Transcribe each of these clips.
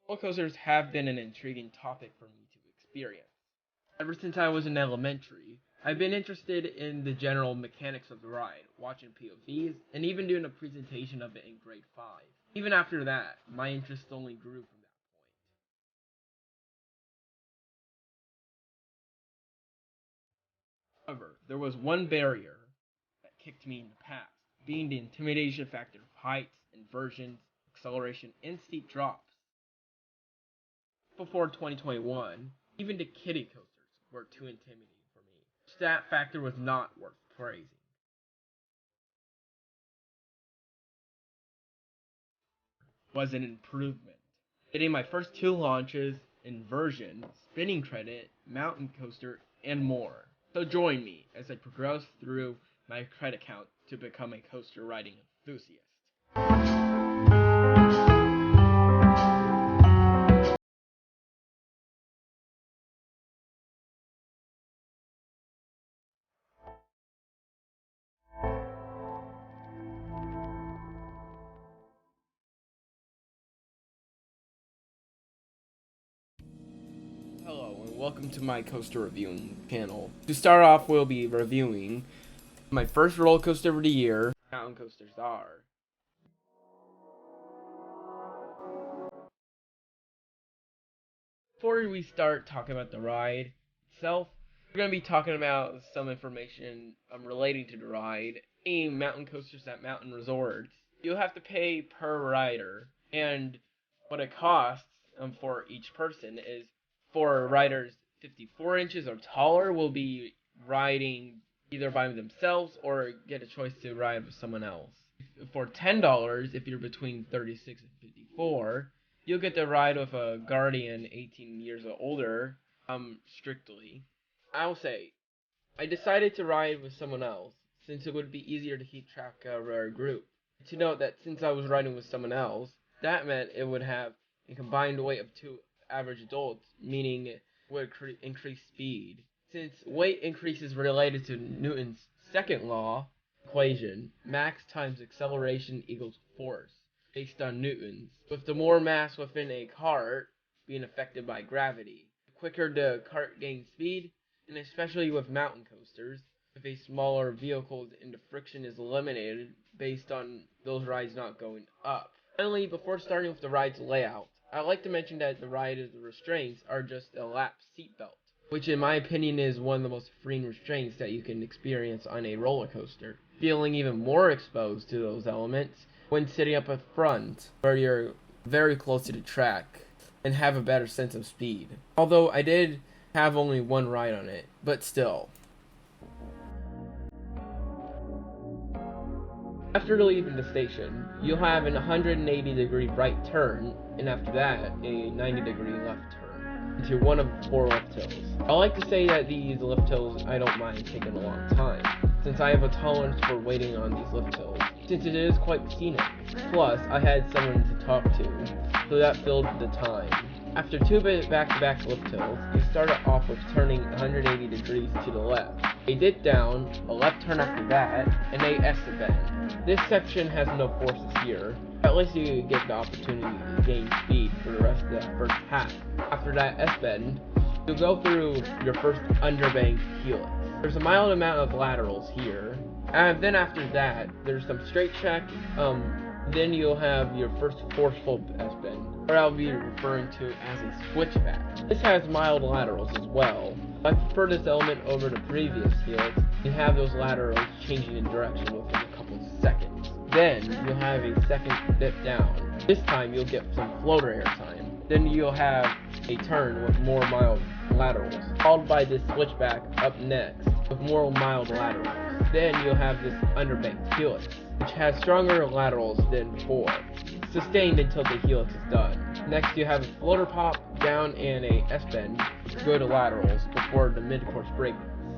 Roller coasters have been an intriguing topic for me to experience. Ever since I was in elementary, I've been interested in the general mechanics of the ride, watching POVs, and even doing a presentation of it in grade 5. Even after that, my interest only grew from that point. However, there was one barrier that kicked me in the past, being the intimidation factor of heights, inversions, acceleration, and steep drops. Before 2021, even the kiddie coasters were too intimidating for me. That factor was not worth praising. Was an improvement. Getting my first 2 launches, inversion, spinning credit, mountain coaster, and more. So join me as I progress through my credit count to become a coaster riding enthusiast. Hello and welcome to my coaster reviewing channel. To start off, we'll be reviewing my first roller coaster of the year, mountain coasters are. Before we start talking about the ride itself, we're going to be talking about some information relating to the ride. Any mountain coasters at mountain resorts, you'll have to pay per rider, and what it costs for each person is for riders 54 inches or taller will be riding either by themselves or get a choice to ride with someone else. For $10, if you're between 36 and 54, you'll get to ride with a guardian 18 years or older, strictly. I'll say, I decided to ride with someone else, since it would be easier to keep track of our group. To note that since I was riding with someone else, that meant it would have a combined weight of 2 average adults, meaning it would increase speed. Since weight increase is related to Newton's second law equation, mass times acceleration equals force, based on Newton's, with the more mass within a cart being affected by gravity. The quicker the cart gains speed, and especially with mountain coasters, with a smaller vehicle and the friction is eliminated based on those rides not going up. Finally, before starting with the ride's layout, I'd like to mention that the ride's restraints are just a lap seatbelt, which in my opinion is one of the most freeing restraints that you can experience on a roller coaster. Feeling even more exposed to those elements when sitting up at front, where you're very close to the track and have a better sense of speed. Although I did have only one ride on it, but still. After leaving the station, you'll have an 180-degree right turn, and after that, a 90-degree left turn, into one of 4 lift hills. I like to say that these lift hills I don't mind taking a long time, since I have a tolerance for waiting on these lift hills, since it is quite scenic. Plus, I had someone to talk to, so that filled the time. After 2 back-to-back lift hills, you start off with turning 180 degrees to the left, a dip down, a left turn after that, and a S-bend. This section has no forces here, but at least you get the opportunity to gain speed for the rest of that first half. After that S-bend, you'll go through your first underbanked helix. There's a mild amount of laterals here, and then after that, there's some straight check, then you'll have your first forceful S-bend, or I'll be referring to as a switchback. This has mild laterals as well. I prefer this element over the previous helix. You have those laterals changing in direction within a couple of seconds. Then you'll have a second dip down. This time you'll get some floater air time. Then you'll have a turn with more mild laterals, followed by this switchback up next with more mild laterals. Then you'll have this underbanked helix, which has stronger laterals than before, sustained until the helix is done. Next you have a floater pop, down, and a S-bend with good laterals before the mid-course break,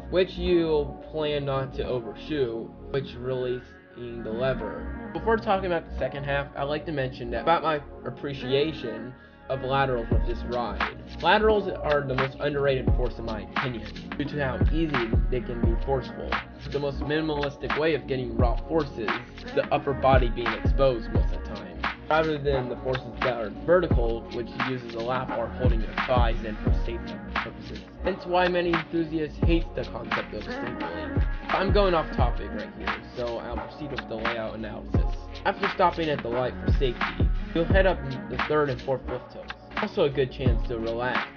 which you'll plan not to overshoot, which releasing the lever. Before talking about the second half, I'd like to mention that about my appreciation of laterals with this ride. Laterals are the most underrated force in my opinion, due to how easy they can be forceful. The most minimalistic way of getting raw force is the upper body being exposed most of the time. rather than the forces that are vertical, which uses a lap bar holding your thighs in for safety purposes. Hence why many enthusiasts hate the concept of stapling. I'm going off topic right here, so I'll proceed with the layout analysis. After stopping at the light for safety, you'll head up the third and fourth lift hills. Also a good chance to relax.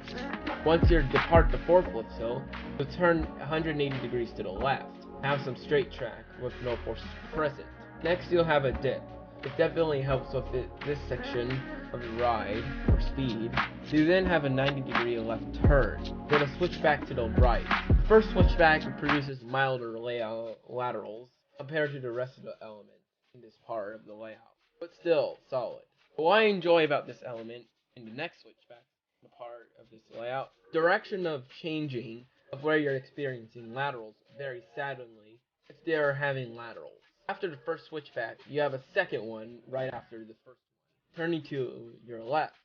Once you depart the fourth lift hill, you'll turn 180 degrees to the left, have some straight track with no forces present. Next you'll have a dip. It definitely helps with this section of the ride, for speed. You then have a 90-degree left turn, then a switchback to the right. The first switchback produces milder laterals compared to the rest of the elements in this part of the layout, but still solid. What I enjoy about this element in the next switchback, the part of this layout, direction of changing of where you're experiencing laterals varies sadly if they are having laterals. After the first switchback, you have a second one right after the first one, turning to your left,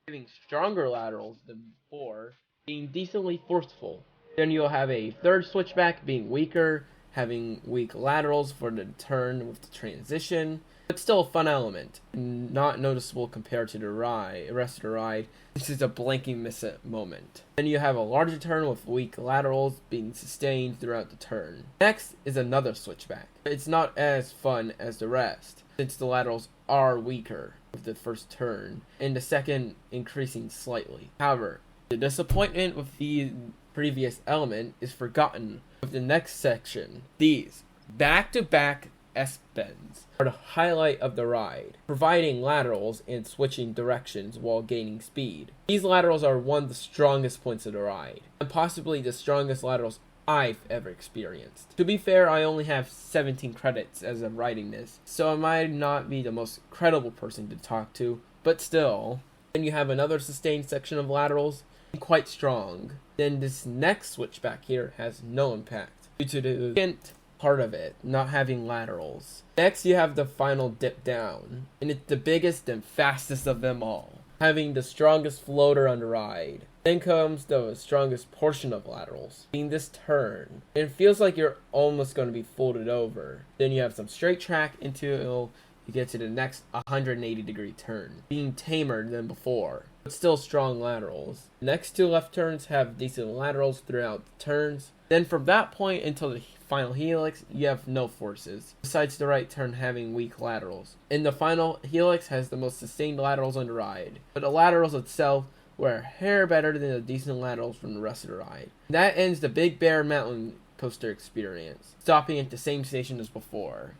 giving stronger laterals than before, being decently forceful. Then you'll have a third switchback being weaker, having weak laterals for the turn with the transition, but still a fun element, not noticeable compared to the rest of the ride. This is a blanking miss it moment. Then you have a larger turn with weak laterals being sustained throughout the turn. Next is another switchback. It's not as fun as the rest, since the laterals are weaker with the first turn, and the second increasing slightly. However, the disappointment with the previous element is forgotten with the next section. These back-to-back S-bends are the highlight of the ride, providing laterals and switching directions while gaining speed. These laterals are one of the strongest points of the ride, and possibly the strongest laterals I've ever experienced. To be fair, I only have 17 credits as of writing this, so I might not be the most credible person to talk to, but still. Then you have another sustained section of laterals, quite strong. Then this next switchback here has no impact, due to the second part of it not having laterals. Next you have the final dip down, and it's the biggest and fastest of them all, having the strongest floater on the ride. Then comes the strongest portion of laterals, being this turn. And it feels like you're almost going to be folded over. Then you have some straight track until you get to the next 180-degree turn, being tamer than before, but still strong laterals. The next two left turns have decent laterals throughout the turns. Then from that point until the final helix, you have no forces, besides the right turn having weak laterals. And the final helix has the most sustained laterals on the ride, but the laterals itself were a hair better than the decent laterals from the rest of the ride. And that ends the Big Bear Mountain Coaster experience, stopping at the same station as before.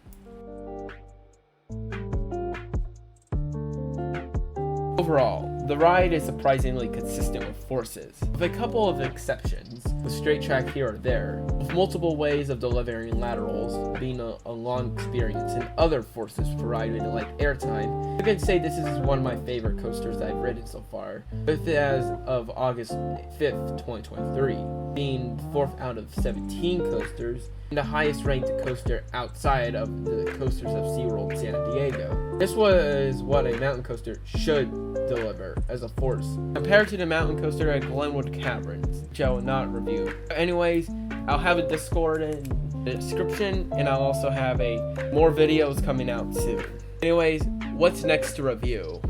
Overall, the ride is surprisingly consistent with forces, with a couple of exceptions, with straight track here or there, with multiple ways of delivering laterals being a long experience, and other forces provided like airtime. I can say this is one of my favorite coasters I've ridden so far, with it as of August 5th, 2023, being 4th out of 17 coasters, and the highest ranked coaster outside of the coasters of SeaWorld San Diego. This was what a mountain coaster should deliver as a force, compared to the mountain coaster at Glenwood Caverns, which I will not review. But anyways, I'll have a Discord in the description, and I'll also have more videos coming out soon. Anyways, what's next to review?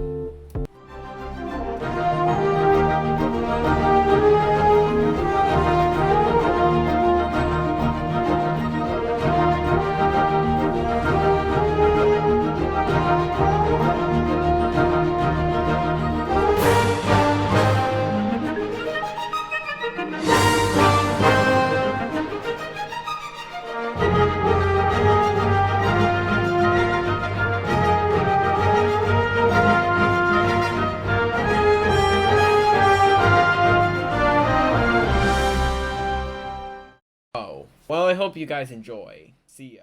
Well, I hope you guys enjoy. See ya.